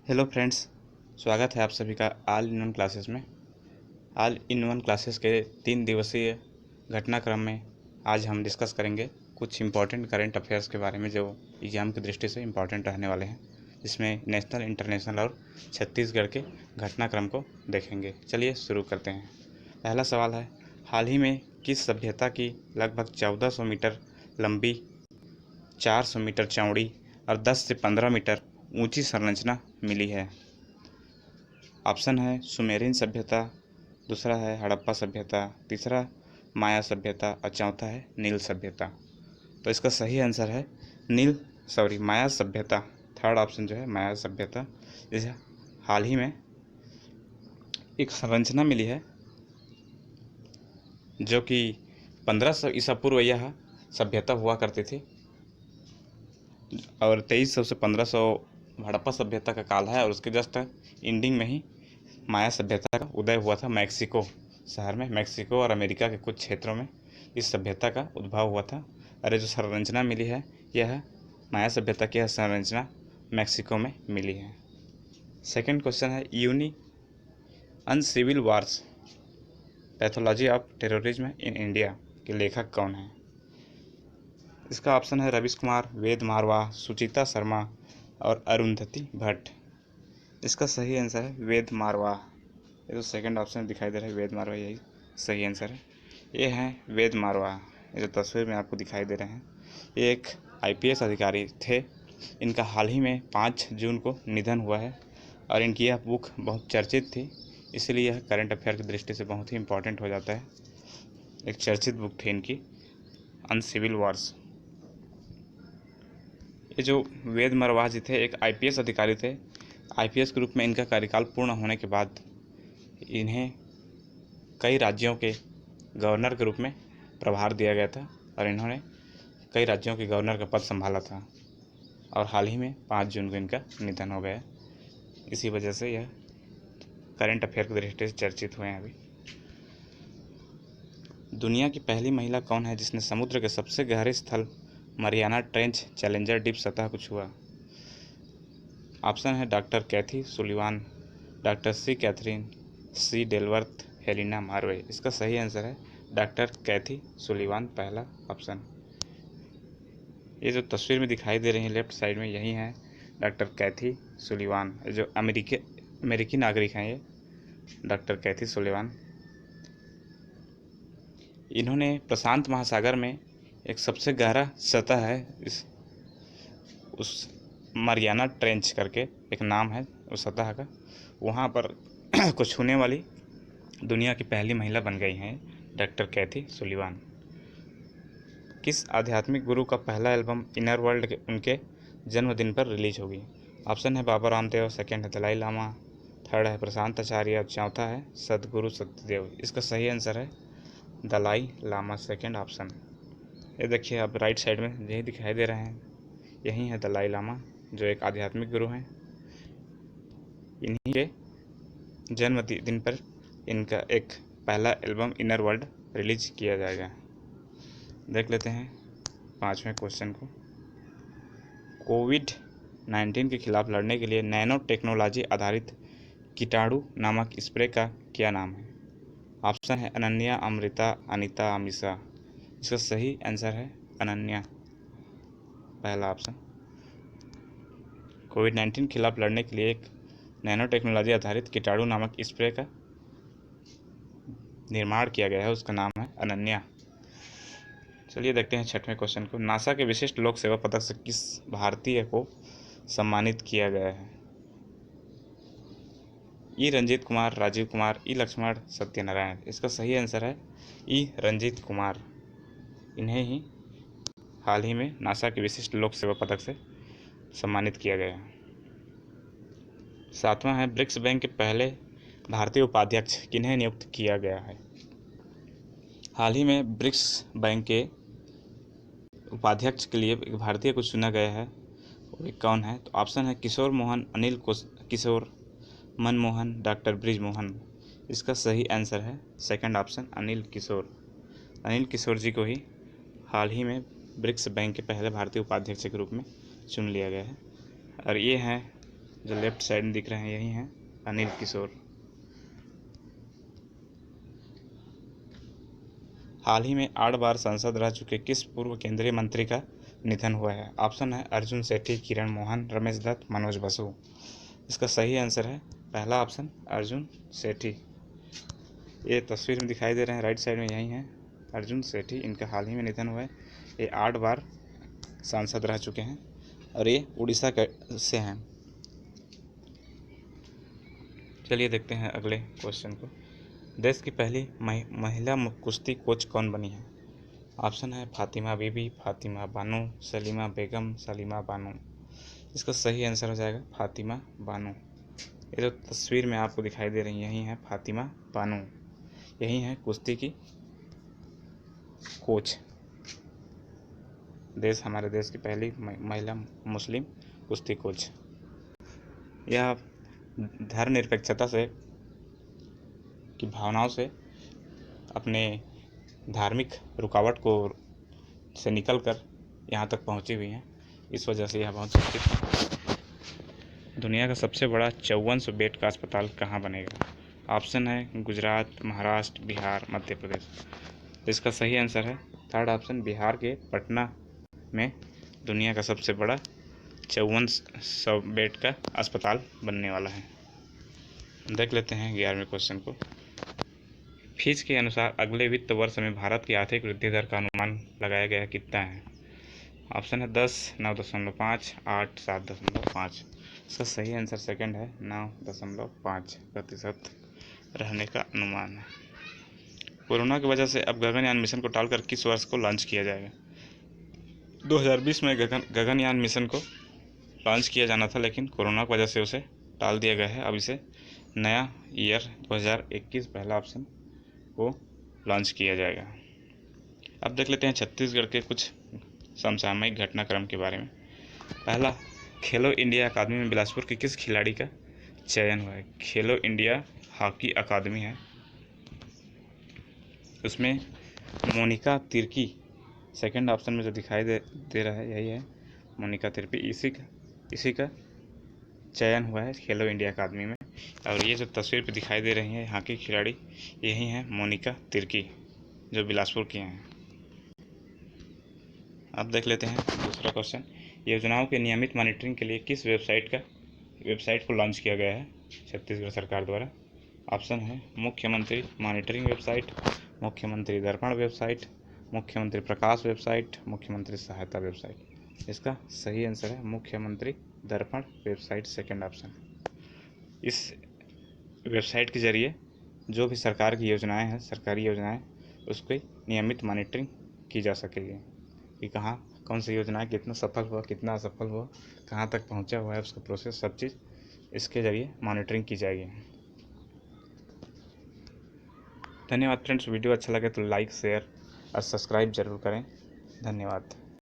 Hello friends, स्वागत है आप सभी का ऑल इन वन क्लासेस में। ऑल इन वन क्लासेस के 3 दिवसीय घटनाक्रम में आज हम डिस्कस करेंगे कुछ इम्पॉर्टेंट करंट अफेयर्स के बारे में जो एग्ज़ाम की दृष्टि से इम्पॉर्टेंट रहने वाले हैं, जिसमें नेशनल, इंटरनेशनल और छत्तीसगढ़ के घटनाक्रम को देखेंगे। चलिए शुरू करते हैं। पहला सवाल है, हाल ही में किस सभ्यता की लगभग 1400 मीटर लंबी, 400 मीटर चौड़ी और 10 से 15 मीटर ऊंची संरचना मिली है? ऑप्शन है सुमेरियन सभ्यता, दूसरा है हड़प्पा सभ्यता, तीसरा माया सभ्यता और चौथा है नील सभ्यता। तो इसका सही आंसर है माया सभ्यता। थर्ड ऑप्शन जो है माया सभ्यता। इसे हाल ही में एक संरचना मिली है जो कि 1500 ईसा पूर्व यह सभ्यता हुआ करती थी और 2300 से 1500 हड़प्पा सभ्यता का काल है और उसके जस्ट एंडिंग में ही माया सभ्यता का उदय हुआ था। मैक्सिको शहर में, मैक्सिको और अमेरिका के कुछ क्षेत्रों में इस सभ्यता का उद्भव हुआ था। और ये जो संरचना मिली है यह माया सभ्यता की संरचना मैक्सिको में मिली है। सेकंड क्वेश्चन है, यूनी uncivil wars pathology of terrorism in India के लेखक कौन है? इसका ऑप्शन है रवीश कुमार, वेद मारवा, सुचिता शर्मा और अरुंधति भट्ट। इसका सही आंसर है वेद मारवा। ये तो सेकंड ऑप्शन दिखाई दे रहा है वेद मारवा, यही सही आंसर है। ये हैं वेद मारवा। ये जो तस्वीर में आपको दिखाई दे रहे हैं ये एक आईपीएस अधिकारी थे। इनका हाल ही में 5 जून को निधन हुआ है और इनकी यह बुक बहुत चर्चित थी, इसलिए यह करंट अफेयर की दृष्टि से बहुत ही इम्पोर्टेंट हो जाता है। एक चर्चित बुक थी इनकी, अनसिविल वार्स। ये जो वेद मारवा जी थे एक आईपीएस अधिकारी थे। आईपीएस के रूप में इनका कार्यकाल पूर्ण होने के बाद इन्हें कई राज्यों के गवर्नर के रूप में प्रभार दिया गया था और इन्होंने कई राज्यों के गवर्नर का पद संभाला था और हाल ही में 5 जून को इनका निधन हो गया। इसी वजह से यह करंट अफेयर की दृष्टि से चर्चित हुए हैं। अभी दुनिया की पहली महिला कौन है जिसने समुद्र के सबसे गहरे स्थल मरियाना ट्रेंच चैलेंजर डीप सतह को छुआ? ऑप्शन है डॉक्टर कैथी सुलिवान, डॉक्टर सी कैथरीन, सी डेलवर्थ, हेलिना मार्वे। इसका सही आंसर है डॉक्टर कैथी सुलिवान, पहला ऑप्शन। ये जो तस्वीर में दिखाई दे रही है लेफ्ट साइड में, यही है डॉक्टर कैथी सुलिवान, जो अमेरिकी नागरिक हैं। ये डॉक्टर कैथी सुलिवान, इन्होंने प्रशांत महासागर में एक सबसे गहरा सतह है उस मरियाना ट्रेंच करके एक नाम है उस सतह का, वहाँ पर को छूने वाली दुनिया की पहली महिला बन गई हैं डॉक्टर कैथी सुलिवान। किस आध्यात्मिक गुरु का पहला एल्बम इनर वर्ल्ड के उनके जन्मदिन पर रिलीज होगी? ऑप्शन है बाबा रामदेव, सेकंड है दलाई लामा, थर्ड है प्रशांत आचार्य और चौथा है सदगुरु सत्यदेव। इसका सही आंसर है दलाई लामा, सेकंड ऑप्शन। ये देखिए आप राइट साइड में यही दिखाई दे रहे हैं, यही है दलाई लामा जो एक आध्यात्मिक गुरु हैं। इन्हीं के जन्मदिन पर इनका एक पहला एल्बम इनर वर्ल्ड रिलीज किया जाएगा। देख लेते हैं 5वें क्वेश्चन को। कोविड-19 के खिलाफ लड़ने के लिए नैनो टेक्नोलॉजी आधारित कीटाणु नामक स्प्रे का क्या नाम है? ऑप्शन है अनन्या, अमृता, अनीता, अमीषा। इसका सही आंसर है अनन्या, पहला ऑप्शन। कोविड-19 के खिलाफ लड़ने के लिए एक नैनो टेक्नोलॉजी आधारित कीटाणु नामक स्प्रे का निर्माण किया गया है, उसका नाम है अनन्या। चलिए देखते हैं 6वें क्वेश्चन को। नासा के विशिष्ट लोक सेवा पदक से किस भारतीय को सम्मानित किया गया है? ई रंजीत कुमार, राजीव कुमार, ई लक्ष्मण, सत्यनारायण। इसका सही आंसर है ई रंजीत कुमार। इन्हें ही हाल ही में नासा के विशिष्ट लोक सेवा पदक से सम्मानित किया गया है। 7वां है, ब्रिक्स बैंक के पहले भारतीय उपाध्यक्ष किन्हें नियुक्त किया गया है? हाल ही में ब्रिक्स बैंक के उपाध्यक्ष के लिए एक भारतीय को चुना गया है, वो कौन है? तो ऑप्शन है किशोर मोहन, अनिल किशोर, मनमोहन, डॉक्टर ब्रिजमोहन। इसका सही आंसर है सेकंड ऑप्शन, अनिल किशोर। अनिल किशोर जी को ही हाल ही में ब्रिक्स बैंक के पहले भारतीय उपाध्यक्ष के रूप में चुन लिया गया है। और ये हैं जो लेफ्ट साइड में दिख रहे हैं यही हैं अनिल किशोर। हाल ही में 8 बार सांसद रह चुके किस पूर्व केंद्रीय मंत्री का निधन हुआ है? ऑप्शन है अर्जुन सेठी, किरण मोहन, रमेश दत्त, मनोज बसु। इसका सही आंसर है पहला ऑप्शन अर्जुन सेठी। ये तस्वीर में दिखाई दे रहे हैं राइट साइड में यही हैं अर्जुन सेठी। इनका हाल ही में निधन हुआ है। ये 8 बार सांसद रह चुके हैं और ये उड़ीसा से हैं। चलिए देखते हैं अगले क्वेश्चन को। देश की पहली महिला कुश्ती कोच कौन बनी है? ऑप्शन है फातिमा बीबी, फातिमा बानो, सलीमा बेगम, सलीमा बानो। इसका सही आंसर हो जाएगा फातिमा बानो। ये जो तस्वीर में आपको दिखाई दे रही यही है फातिमा बानो। यही है कुश्ती की कोच। हमारे देश की पहली महिला मुस्लिम कुश्ती कोच। यह धर्मनिरपेक्षता से की भावनाओं से अपने धार्मिक रुकावट को से निकलकर यहाँ तक पहुँची हुई हैं। इस वजह से यह बहुत चर्चित है। दुनिया का सबसे बड़ा 5400 बेड का अस्पताल कहाँ बनेगा? ऑप्शन है गुजरात, महाराष्ट्र, बिहार, मध्य प्रदेश। इसका सही आंसर है थर्ड ऑप्शन बिहार के पटना में दुनिया का सबसे बड़ा 5400 बेड का अस्पताल बनने वाला है। देख लेते हैं 11वें क्वेश्चन को। फीस के अनुसार अगले वित्त वर्ष में भारत की आर्थिक वृद्धि दर का अनुमान लगाया गया कितना है? ऑप्शन है 10, 9.5, 8, 7.5। इसका सही आंसर सेकंड है 9.5% रहने का अनुमान है। कोरोना की वजह से अब गगनयान मिशन को टालकर किस वर्ष को लॉन्च किया जाएगा? 2020 में गगनयान मिशन को लॉन्च किया जाना था, लेकिन कोरोना की वजह से उसे टाल दिया गया है। अब इसे नया ईयर 2021 पहला ऑप्शन को लॉन्च किया जाएगा। अब देख लेते हैं छत्तीसगढ़ के कुछ समसामयिक घटनाक्रम के बारे में। पहला, खेलो इंडिया अकादमी में बिलासपुर के किस खिलाड़ी का चयन हुआ है? खेलो इंडिया हॉकी अकादमी है, उसमें मोनिका तिर्की सेकंड ऑप्शन में जो दिखाई दे रहा है यही है मोनिका तिर्की। इसी का चयन हुआ है खेलो इंडिया अकादमी में। और ये जो तस्वीर पे दिखाई दे रही है हॉकी खिलाड़ी यही हैं मोनिका तिर्की जो बिलासपुर की हैं। अब देख लेते हैं दूसरा क्वेश्चन। योजनाओं के नियमित मॉनिटरिंग के लिए किस वेबसाइट को लॉन्च किया गया है छत्तीसगढ़ सरकार द्वारा? ऑप्शन है मुख्यमंत्री मॉनिटरिंग वेबसाइट, मुख्यमंत्री दर्पण वेबसाइट, मुख्यमंत्री प्रकाश वेबसाइट, मुख्यमंत्री सहायता वेबसाइट। इसका सही आंसर है मुख्यमंत्री दर्पण वेबसाइट सेकंड ऑप्शन। इस वेबसाइट के जरिए जो भी सरकार की योजनाएं हैं, सरकारी योजनाएं, उसकी नियमित मॉनिटरिंग की जा सकेगी कि कहाँ कौन सी योजना कितना सफल हुआ, कितना असफल हुआ, कहाँ तक पहुँचा हुआ है उसका प्रोसेस, सब चीज़ इसके ज़रिए मॉनिटरिंग की जाएगी। धन्यवाद फ्रेंड्स। वीडियो अच्छा लगे तो लाइक, शेयर और सब्सक्राइब जरूर करें। धन्यवाद।